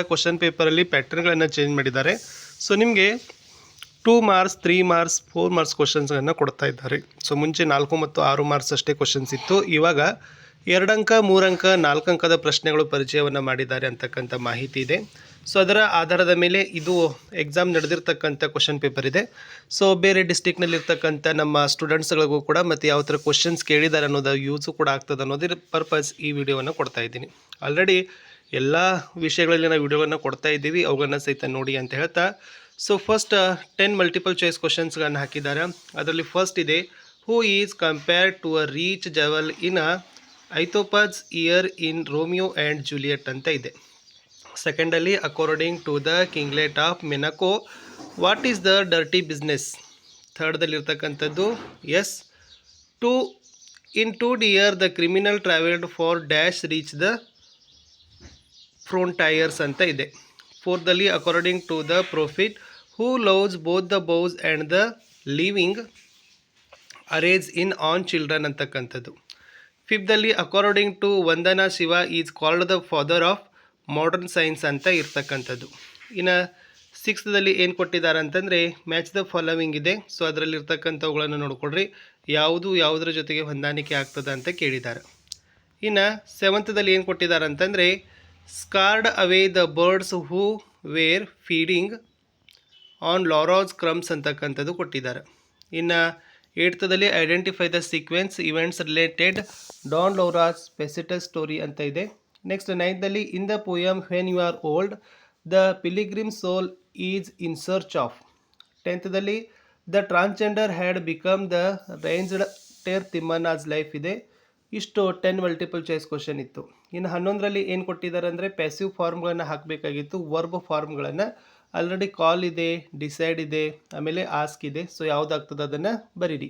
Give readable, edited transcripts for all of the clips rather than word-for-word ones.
Question ಪೇಪರಲ್ಲಿ ಪ್ಯಾಟರ್ನ್ಗಳನ್ನು change ಮಾಡಿದ್ದಾರೆ. So ನಿಮಗೆ 2 ಮಾರ್ಕ್ಸ್ 3 ಮಾರ್ಕ್ಸ್ 4 ಮಾರ್ಕ್ಸ್ ಕ್ವಶನ್ಸ್ಗಳನ್ನು ಕೊಡ್ತಾ ಇದ್ದಾರೆ. ಸೊ ಮುಂಚೆ 4 ಮತ್ತು 6 ಮಾರ್ಕ್ಸ್ ಅಷ್ಟೇ ಕ್ವಶನ್ಸ್ ಇತ್ತು. ಇವಾಗ 2 ಅಂಕ 3 ಅಂಕ 4 ಅಂಕದ ಪ್ರಶ್ನೆಗಳು ಪರಿಚಯವನ್ನು ಮಾಡಿದ್ದಾರೆ ಅಂತಕ್ಕಂಥ ಮಾಹಿತಿ ಇದೆ. ಸೊ ಅದರ ಆಧಾರದ ಮೇಲೆ ಇದು ಎಕ್ಸಾಮ್ ನಡೆದಿರ್ತಕ್ಕಂಥ ಕ್ವಶನ್ ಪೇಪರ್ ಇದೆ. ಸೊ ಬೇರೆ ಡಿಸ್ಟಿಕ್ನಲ್ಲಿರ್ತಕ್ಕಂಥ ನಮ್ಮ ಸ್ಟೂಡೆಂಟ್ಸ್ಗಳಿಗೂ ಕೂಡ ಮತ್ತು ಯಾವ ಥರ ಕ್ವಶನ್ಸ್ ಕೇಳಿದ್ದಾರೆ ಅನ್ನೋದು ಯೂಸು ಕೂಡ ಆಗ್ತದೆ ಅನ್ನೋದ್ರ ಪರ್ಪಸ್ ಈ ವಿಡಿಯೋವನ್ನು ಕೊಡ್ತಾ ಇದ್ದೀನಿ. ಆಲ್ರೆಡಿ ಎಲ್ಲ ವಿಷಯಗಳಲ್ಲಿ ನಾವು ವಿಡಿಯೋವನ್ನು ಕೊಡ್ತಾ ಇದ್ದೀವಿ, ಅವುಗಳನ್ನು ಸಹಿತ ನೋಡಿ ಅಂತ ಹೇಳ್ತಾ. ಸೊ ಫಸ್ಟ್ 10 ಮಲ್ಟಿಪಲ್ ಚಾಯ್ಸ್ ಕ್ವಶನ್ಸ್ಗಳನ್ನು ಹಾಕಿದ್ದಾರೆ. ಅದರಲ್ಲಿ ಫಸ್ಟ್ ಇದೆ, who is compared to a rich jewel in a Ethiop's ear in Romeo and Juliet ಅಂತ ಇದೆ. ಸೆಕೆಂಡಲ್ಲಿ, according to the kinglet of Monaco what is the dirty business. ಥರ್ಡ್ದಲ್ಲಿರ್ತಕ್ಕಂಥದ್ದು as, in 2 dear the criminal travelled far dash reach the frontiers ಅಂತ ಇದೆ. ಫೋರ್ದಲ್ಲಿ, according to the prophet who loves both the bows and the living arrows in on children ಅಂತಕ್ಕಂಥದ್ದು. ಫಿಫ್ದಲ್ಲಿ, according to Vandana Shiva is called the father of modern science ಅಂತ ಇರ್ತಕ್ಕಂಥದ್ದು. ಇನ್ನು 6ದಲ್ಲಿ ಏನು ಕೊಟ್ಟಿದ್ದಾರೆ ಅಂತಂದರೆ ಮ್ಯಾಚ್ ದ ಫಾಲೋವಿಂಗ್ ಇದೆ. ಸೊ ಅದರಲ್ಲಿರ್ತಕ್ಕಂಥವುಗಳನ್ನು ನೋಡ್ಕೊಳ್ರಿ, ಯಾವುದು ಯಾವುದರ ಜೊತೆಗೆ ಹೊಂದಾಣಿಕೆ ಆಗ್ತದೆ ಅಂತ ಕೇಳಿದ್ದಾರೆ. ಇನ್ನು 7ದಲ್ಲಿ ಏನು ಕೊಟ್ಟಿದ್ದಾರೆ ಅಂತಂದರೆ scared away the birds who were feeding on Laura's crumbs ಅಂತಕ್ಕಂಥದ್ದು ಕೊಟ್ಟಿದ್ದಾರೆ. ಇನ್ನು 8ದಲ್ಲಿ identify the sequence events related done Laura's Pacitus story ಅಂತ ಇದೆ. ನೆಕ್ಸ್ಟ್ 9ದಲ್ಲಿ, in the poem when you are old the pilgrim soul is in search of. 10ದಲ್ಲಿ, the transgender had become the ranged tear Timmanna's life ಇದೆ. ಇಷ್ಟು 10 multiple choice question ಇತ್ತು. ಇನ್ನು 11ರಲ್ಲಿ ಏನು ಕೊಟ್ಟಿದ್ದಾರೆ ಅಂದರೆ ಪ್ಯಾಸಿವ್ ಫಾರ್ಮ್ಗಳನ್ನು ಹಾಕಬೇಕಾಗಿತ್ತು. ವರ್ಬ್ ಫಾರ್ಮ್ಗಳನ್ನು ಆಲ್ರೆಡಿ ಕಾಲ್ ಇದೆ, ಡಿಸೈಡ್ ಇದೆ, ಆಮೇಲೆ ಆಸ್ಕ್ ಇದೆ. ಸೊ ಯಾವುದಾಗ್ತದೆ ಅದನ್ನು ಬರೀರಿ.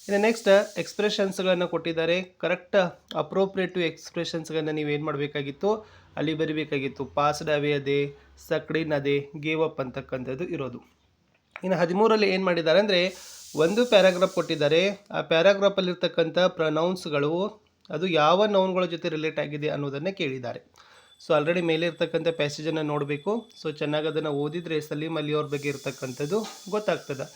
ಇನ್ನು ನೆಕ್ಸ್ಟ್ ಎಕ್ಸ್ಪ್ರೆಷನ್ಸ್ಗಳನ್ನು ಕೊಟ್ಟಿದ್ದಾರೆ. ಕರೆಕ್ಟ್ ಅಪ್ರೋಪ್ರಿಯೇಟಿವ್ ಎಕ್ಸ್ಪ್ರೆಷನ್ಸ್ಗಳನ್ನು ನೀವೇನು ಮಾಡಬೇಕಾಗಿತ್ತು, ಅಲ್ಲಿ ಬರಿಬೇಕಾಗಿತ್ತು. ಪಾಸ್ಡ್ ಅವೇ ಅದೇ, ಸಕ್ಡಿನ್ ಅದೇ, ಗೇವ್ ಅಪ್ ಅಂತಕ್ಕಂಥದ್ದು ಇರೋದು. ಇನ್ನು 13ರಲ್ಲಿ ಏನು ಮಾಡಿದ್ದಾರೆ ಅಂದರೆ ಒಂದು ಪ್ಯಾರಾಗ್ರಾಫ್ ಕೊಟ್ಟಿದ್ದಾರೆ. ಆ ಪ್ಯಾರಾಗ್ರಾಫಲ್ಲಿರ್ತಕ್ಕಂಥ ಪ್ರನೌನ್ಸ್ಗಳು ಅದು ಯಾವ ನೌನ್ಗಳ ಜೊತೆ ರಿಲೇಟ್ ಆಗಿದೆ ಅನ್ನೋದನ್ನು ಕೇಳಿದ್ದಾರೆ. ಸೊ ಆಲ್ರೆಡಿ ಮೇಲೆ ಇರ್ತಕ್ಕಂಥ ಪ್ಯಾಸೇಜನ್ನು ನೋಡಬೇಕು. ಸೊ ಚೆನ್ನಾಗಿ ಅದನ್ನು ಓದಿದರೆ ಸಲೀಮ್ ಅಲಿ ಅವ್ರ ಬಗ್ಗೆ ಇರ್ತಕ್ಕಂಥದ್ದು ಗೊತ್ತಾಗ್ತದೆ.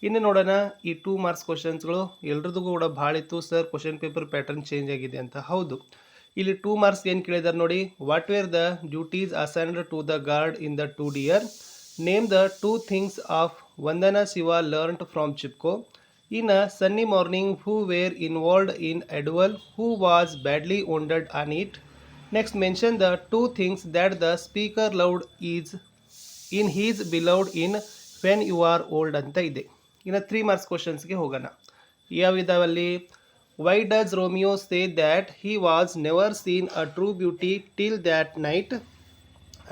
ಇನ್ನು ನೋಡೋಣ ಈ 2 ಮಾರ್ಕ್ಸ್ ಕ್ವಶನ್ಸ್ಗಳು ಎಲ್ರದ್ದು ಕೂಡ ಭಾಳ ಇತ್ತು. Sir question paper pattern change ಆಗಿದೆ ಅಂತ. ಹೌದು, ಇಲ್ಲಿ 2 ಮಾರ್ಕ್ಸ್ ಏನು ಕೇಳಿದ್ದಾರೆ ನೋಡಿ, what were the duties assigned to the guard in the 2 deer. Name the 2 things of Vandana Shiva learned from Chipko. In a sunny morning, who were involved in a duel, who was badly wounded on it. Next, mention the 2 things that the speaker loved is in his beloved in when you are old ಅಂತ ಇದೆ. ಇನ್ನು 3 marks ಕ್ವಶನ್ಸ್ಗೆ ಹೋಗೋಣ. ಯಾವಿದಾವಲ್ಲಿ, why does Romeo say that he was never seen a true beauty till that night.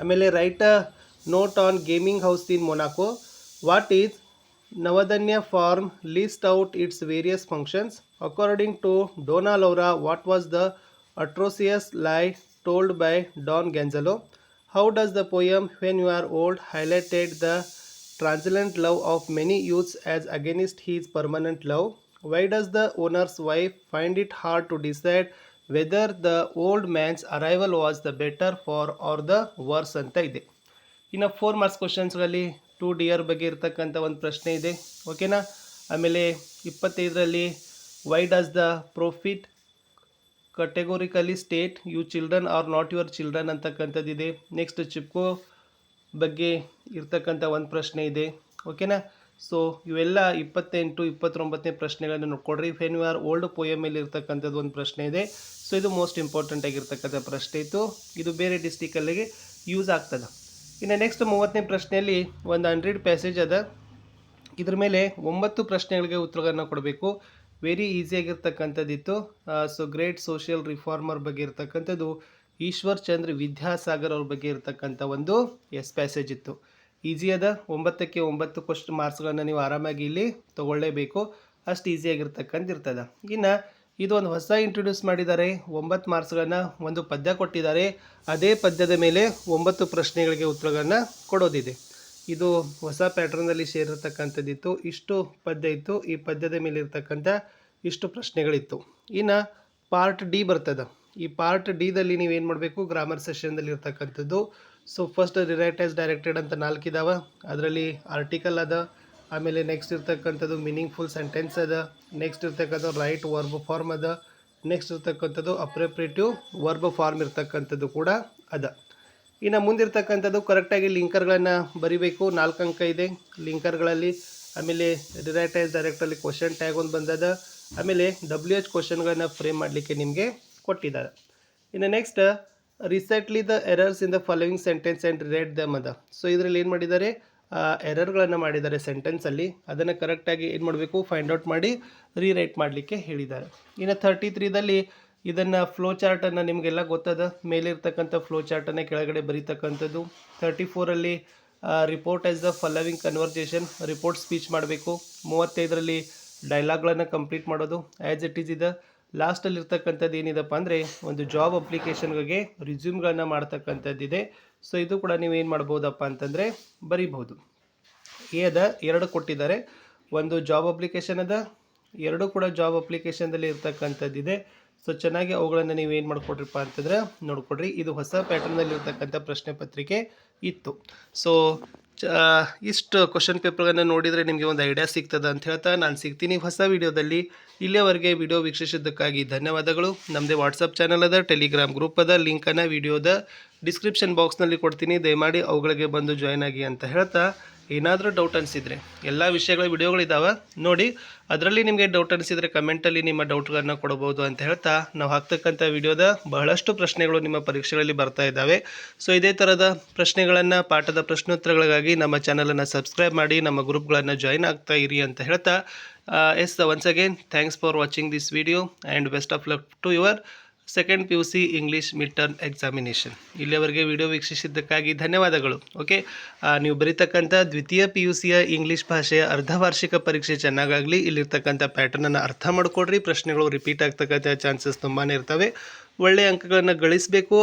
ಆಮೇಲೆ write a note on gaming house in Monaco. What is Navadanya form, list out its various functions. According to Donna Laura, what was the atrocious lie told by Don Gonzalo? How does the poem When You Are Old highlighted the transient love of many youths as against his permanent love? Why does the owner's wife find it hard to decide whether the old man's arrival was the better for or the worse ಅಂತ ಇದೆ. ಇನ್ನು 4 marks ಕ್ವಶನ್ಸ್ಗಳಲ್ಲಿ 2 dear ಬಗ್ಗೆ ಇರ್ತಕ್ಕಂಥ ಒಂದು ಪ್ರಶ್ನೆ ಇದೆ. ಓಕೆನಾ. ಆಮೇಲೆ 25ರಲ್ಲಿ why does the prophet categorically state you children are not your children ಅಂತಕ್ಕಂಥದ್ದಿದೆ. ನೆಕ್ಸ್ಟ್ ಚಿಪ್ಕೋ ಬಗ್ಗೆ ಇರ್ತಕ್ಕಂಥ ಒಂದು ಪ್ರಶ್ನೆ ಇದೆ. ಓಕೆನಾ. ಸೊ ಇವೆಲ್ಲ 28, 29ನೇ ಪ್ರಶ್ನೆಗಳನ್ನು ನೋಡ್ಕೊಡ್ರಿ. ವೆನ್ ಯು ಆರ್ ಓಲ್ಡ್ ಪೋಯಮಲ್ಲಿ ಇರ್ತಕ್ಕಂಥದ್ದು ಒಂದು ಪ್ರಶ್ನೆ ಇದೆ. ಸೊ ಇದು ಮೋಸ್ಟ್ ಇಂಪಾರ್ಟೆಂಟ್ ಆಗಿರ್ತಕ್ಕಂಥ ಪ್ರಶ್ನೆ ಇತ್ತು. ಇದು ಬೇರೆ ಡಿಸ್ಟಿಕಲ್ಲಿಗೆ ಯೂಸ್ ಆಗ್ತದೆ. ಇನ್ನು ನೆಕ್ಸ್ಟ್ 30ನೇ ಪ್ರಶ್ನೆಯಲ್ಲಿ ಒಂದು 100 ಪ್ಯಾಸೇಜ್ ಅದ. ಇದ್ರ ಮೇಲೆ 9 ಪ್ರಶ್ನೆಗಳಿಗೆ ಉತ್ತರಗಳನ್ನು ಕೊಡಬೇಕು. ವೆರಿ ಈಸಿಯಾಗಿರ್ತಕ್ಕಂಥದ್ದಿತ್ತು. ಸೊ ಗ್ರೇಟ್ ಸೋಷಿಯಲ್ ರಿಫಾರ್ಮರ್ ಬಗ್ಗೆ ಇರ್ತಕ್ಕಂಥದ್ದು ಈಶ್ವರ್ ಚಂದ್ರ ವಿದ್ಯಾಸಾಗರ್ ಅವ್ರ ಬಗ್ಗೆ ಇರ್ತಕ್ಕಂಥ ಒಂದು ಪ್ಯಾಸೇಜ್ ಇತ್ತು. ಈಸಿ ಅದ. 9ಕ್ಕೆ 9 ಮಾರ್ಕ್ಸ್ಗಳನ್ನು ನೀವು ಆರಾಮಾಗಿ ಇಲ್ಲಿ ತೊಗೊಳ್ಳೇಬೇಕು. ಅಷ್ಟು ಈಸಿಯಾಗಿರ್ತಕ್ಕಂಥ ಇರ್ತದೆ. ಇನ್ನು ಇದು ಒಂದು ಹೊಸ ಇಂಟ್ರೊಡ್ಯೂಸ್ ಮಾಡಿದ್ದಾರೆ. 9 ಮಾರ್ಕ್ಸ್ಗಳನ್ನು ಒಂದು ಪದ್ಯ ಕೊಟ್ಟಿದ್ದಾರೆ. ಅದೇ ಪದ್ಯದ ಮೇಲೆ 9 ಪ್ರಶ್ನೆಗಳಿಗೆ ಉತ್ತರಗಳನ್ನು ಕೊಡೋದಿದೆ. ಇದು ಹೊಸ ಪ್ಯಾಟ್ರನ್ನಲ್ಲಿ ಸೇರಿರ್ತಕ್ಕಂಥದ್ದಿತ್ತು. ಇಷ್ಟು ಪದ್ಯ ಇತ್ತು. ಈ ಪದ್ಯದ ಮೇಲೆ ಇರ್ತಕ್ಕಂಥ ಇಷ್ಟು ಪ್ರಶ್ನೆಗಳಿತ್ತು. ಇನ್ನು ಪಾರ್ಟ್ ಡಿ ಬರ್ತದೆ. ಈ ಪಾರ್ಟ್ ಡಿದಲ್ಲಿ ನೀವೇನು ಮಾಡಬೇಕು, ಗ್ರಾಮರ್ ಸೆಷನ್ದಲ್ಲಿ ಇರ್ತಕ್ಕಂಥದ್ದು so first rewrite as directed ಅಂತ 4 ಇದಾವೆ. ಅದರಲ್ಲಿ ಆರ್ಟಿಕಲ್ ಅದ, ಆಮೇಲೆ ನೆಕ್ಸ್ಟ್ ಇರ್ತಕ್ಕಂಥದ್ದು ಮೀನಿಂಗ್ಫುಲ್ ಸೆಂಟೆನ್ಸ್ ಅದ, ನೆಕ್ಸ್ಟ್ ಇರ್ತಕ್ಕಂಥದ್ದು ರೈಟ್ ವರ್ಬ್ ಫಾರ್ಮ್ ಅದ, ನೆಕ್ಸ್ಟ್ ಇರ್ತಕ್ಕಂಥದ್ದು ಅಪ್ರೋಪ್ರಿಯೇಟಿವ್ ವರ್ಬ್ ಫಾರ್ಮ್ ಇರ್ತಕ್ಕಂಥದ್ದು ಕೂಡ ಅದ. ಇನ್ನು ಮುಂದಿರ್ತಕ್ಕಂಥದ್ದು ಕರೆಕ್ಟಾಗಿ ಲಿಂಕರ್ಗಳನ್ನು ಬರಿಬೇಕು. 4 ಅಂಕ ಇದೆ ಲಿಂಕರ್ಗಳಲ್ಲಿ. ಆಮೇಲೆ ರಿರೈಟ್ ಆಸ್ ಡೈರೆಕ್ಟಲ್ಲಿ ಕ್ವಶನ್ ಟ್ಯಾಗ್ ಒಂದು ಬಂದದ. ಆಮೇಲೆ WH ಕ್ವಶನ್ಗಳನ್ನು ಫ್ರೇಮ್ ಮಾಡಲಿಕ್ಕೆ ನಿಮಗೆ ಕೊಟ್ಟಿದ್ದಾರೆ. ಇನ್ನು next recently the errors in the following sentence and rewrite them ಅದ. ಸೊ ಇದರಲ್ಲಿ ಏನು ಮಾಡಿದ್ದಾರೆ, ಎರರ್ಗಳನ್ನು ಮಾಡಿದ್ದಾರೆ ಸೆಂಟೆನ್ಸಲ್ಲಿ. ಅದನ್ನು ಕರೆಕ್ಟಾಗಿ ಏನು ಮಾಡಬೇಕು, ಫೈಂಡ್ ಔಟ್ ಮಾಡಿ ರೀರೈಟ್ ಮಾಡಲಿಕ್ಕೆ ಹೇಳಿದ್ದಾರೆ. ಇನ್ನು 33ದಲ್ಲಿ ಇದನ್ನು ಫ್ಲೋ ಚಾರ್ಟನ್ನು ನಿಮಗೆಲ್ಲ ಗೊತ್ತದ, ಮೇಲಿರ್ತಕ್ಕಂಥ ಫ್ಲೋ ಚಾರ್ಟನ್ನು ಕೆಳಗಡೆ ಬರೀತಕ್ಕಂಥದ್ದು. 34ರಲ್ಲಿ report as the following conversation, report speech ಮಾಡಬೇಕು. 35ರಲ್ಲಿ ಡೈಲಾಗ್ಗಳನ್ನು ಕಂಪ್ಲೀಟ್ ಮಾಡೋದು ಆ್ಯಸ್ ಇಟ್ ಈಸ್ ಇದೆ. ಲಾಸ್ಟಲ್ಲಿ ಇರ್ತಕ್ಕಂಥದ್ದು ಏನಿದಪ್ಪ ಅಂದರೆ ಒಂದು ಜಾಬ್ ಅಪ್ಲಿಕೇಶನ್ಗೆ ರಿಸ್ಯೂಮ್ಗಳನ್ನು ಮಾಡ್ತಕ್ಕಂಥದ್ದಿದೆ. ಸೊ ಇದು ಕೂಡ ನೀವು ಏನು ಮಾಡ್ಬೋದಪ್ಪ ಅಂತಂದರೆ ಬರೀಬಹುದು. ಅದ 2 ಕೊಟ್ಟಿದ್ದಾರೆ, ಒಂದು ಜಾಬ್ ಅಪ್ಲಿಕೇಶನ್ ಅದ, 2 ಕೂಡ ಜಾಬ್ ಅಪ್ಲಿಕೇಶನ್ದಲ್ಲಿ ಇರ್ತಕ್ಕಂಥದ್ದಿದೆ. ಸೊ ಚೆನ್ನಾಗಿ ಅವುಗಳನ್ನು ನೀವು ಏನು ಮಾಡ್ಕೊಡ್ರಿಪ್ಪ ಅಂತಂದ್ರೆ ನೋಡ್ಕೊಡ್ರಿ. ಇದು ಹೊಸ ಪ್ಯಾಟರ್ನಲ್ಲಿ ಇರ್ತಕ್ಕಂಥ ಪ್ರಶ್ನೆ ಪತ್ರಿಕೆ ಇತ್ತು. ಸೊ ಇಷ್ಟು ಕ್ವಶನ್ ಪೇಪರ್ಗಳನ್ನು ನೋಡಿದರೆ ನಿಮಗೆ ಒಂದು ಐಡಿಯಾ ಸಿಗ್ತದೆ ಅಂತ ಹೇಳ್ತಾ ನಾನು ಸಿಗ್ತೀನಿ ಹೊಸ ವಿಡಿಯೋದಲ್ಲಿ. ಇಲ್ಲಿಯವರೆಗೆ ವಿಡಿಯೋ ವೀಕ್ಷಿಸಿದ್ದಕ್ಕಾಗಿ ಧನ್ಯವಾದಗಳು. ನಮ್ಮದೇ ವಾಟ್ಸಪ್ ಚಾನಲ್ ಅದ, ಟೆಲಿಗ್ರಾಮ್ ಗ್ರೂಪ್ ಅದ, ಲಿಂಕನ್ನು ವಿಡಿಯೋದ ಡಿಸ್ಕ್ರಿಪ್ಷನ್ ಬಾಕ್ಸ್ನಲ್ಲಿ ಕೊಡ್ತೀನಿ. ದಯಮಾಡಿ ಅವುಗಳಿಗೆ ಬಂದು ಜಾಯ್ನ್ ಆಗಿ ಅಂತ ಹೇಳ್ತಾ, ಏನಾದರೂ ಡೌಟ್ ಅನಿಸಿದರೆ ಎಲ್ಲ ವಿಷಯಗಳ ವಿಡಿಯೋಗಳಿದ್ದಾವೆ ನೋಡಿ, ಅದರಲ್ಲಿ ನಿಮಗೆ ಡೌಟ್ ಅನಿಸಿದರೆ ಕಮೆಂಟಲ್ಲಿ ನಿಮ್ಮ ಡೌಟ್ಗಳನ್ನು ಕೊಡಬಹುದು ಅಂತ ಹೇಳ್ತಾ, ನಾವು ಹಾಕ್ತಕ್ಕಂಥ ವಿಡಿಯೋದ ಬಹಳಷ್ಟು ಪ್ರಶ್ನೆಗಳು ನಿಮ್ಮ ಪರೀಕ್ಷೆಗಳಲ್ಲಿ ಬರ್ತಾ ಇದ್ದಾವೆ. ಸೊ ಇದೇ ಥರದ ಪ್ರಶ್ನೆಗಳನ್ನು, ಪಾಠದ ಪ್ರಶ್ನೋತ್ತರಗಳಿಗಾಗಿ ನಮ್ಮ ಚಾನಲನ್ನು ಸಬ್ಸ್ಕ್ರೈಬ್ ಮಾಡಿ, ನಮ್ಮ ಗ್ರೂಪ್ಗಳನ್ನು ಜಾಯ್ನ್ ಆಗ್ತಾ ಇರಿ ಅಂತ ಹೇಳ್ತಾ, once again thanks for watching this video and best of luck to your second PUC English mid term examination. ಇಲ್ಲಿಯವರೆಗೆ ವಿಡಿಯೋ ವೀಕ್ಷಿಸಿದ್ದಕ್ಕಾಗಿ ಧನ್ಯವಾದಗಳು. ಓಕೆ, ನೀವು ಬರೀತಕ್ಕಂಥ ದ್ವಿತೀಯ PUCಯ ಇಂಗ್ಲೀಷ್ ಭಾಷೆಯ ಅರ್ಧವಾರ್ಷಿಕ ಪರೀಕ್ಷೆ ಚೆನ್ನಾಗಾಗಲಿ. ಇಲ್ಲಿರ್ತಕ್ಕಂಥ ಪ್ಯಾಟರ್ನನ್ನು ಅರ್ಥ ಮಾಡಿಕೊಡ್ರಿ. ಪ್ರಶ್ನೆಗಳು ರಿಪೀಟ್ ಆಗ್ತಕ್ಕಂಥ ಚಾನ್ಸಸ್ ತುಂಬಾ ಇರ್ತವೆ. ಒಳ್ಳೆಯ ಅಂಕಗಳನ್ನು ಗಳಿಸಬೇಕು.